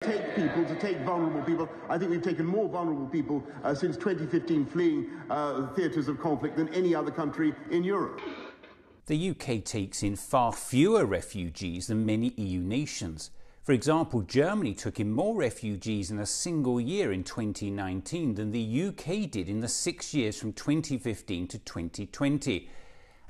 To take vulnerable people. I think we've taken more vulnerable people since 2015 fleeing theatres of conflict than any other country in Europe. The UK takes in far fewer refugees than many EU nations. For example, Germany took in more refugees in a single year in 2019 than the UK did in the 6 years from 2015 to 2020.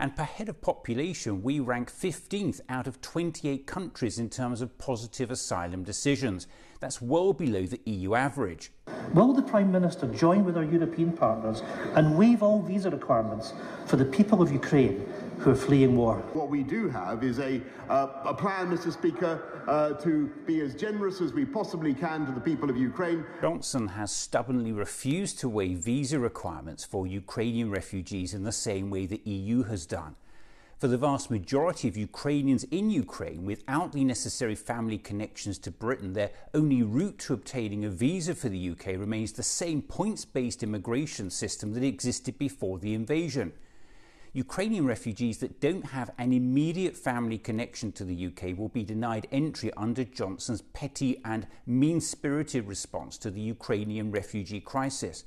And per head of population, we rank 15th out of 28 countries in terms of positive asylum decisions. That's well below the EU average. Will the Prime Minister join with our European partners and waive all visa requirements for the people of Ukraine who are fleeing war? What we do have is a plan, Mr. Speaker, to be as generous as we possibly can to the people of Ukraine. Johnson has stubbornly refused to waive visa requirements for Ukrainian refugees in the same way the EU has done. For the vast majority of Ukrainians in Ukraine, without the necessary family connections to Britain, their only route to obtaining a visa for the UK remains the same points-based immigration system that existed before the invasion. Ukrainian refugees that don't have an immediate family connection to the UK will be denied entry under Johnson's petty and mean-spirited response to the Ukrainian refugee crisis.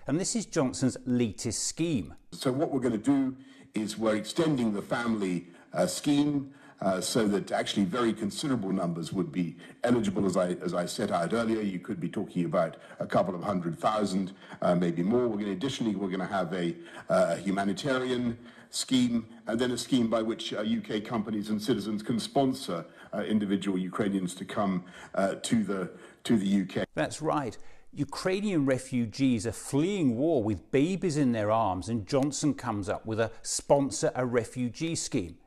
And this is Johnson's latest scheme. So what we're going to do is we're extending the family scheme so that actually very considerable numbers would be eligible. As I set out earlier, you could be talking about a couple of 100,000, maybe more. Additionally, we're going to have a humanitarian scheme, and then a scheme by which UK companies and citizens can sponsor individual Ukrainians to come to the UK. That's right. Ukrainian refugees are fleeing war with babies in their arms, and Johnson comes up with a sponsor a refugee scheme.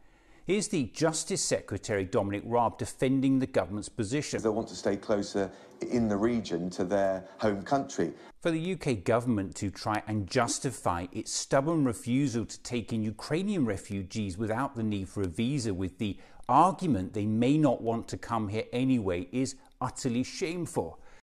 Here's the Justice Secretary, Dominic Raab, defending the government's position. They want to stay closer in the region to their home country. For the UK government to try and justify its stubborn refusal to take in Ukrainian refugees without the need for a visa with the argument they may not want to come here anyway is utterly shameful.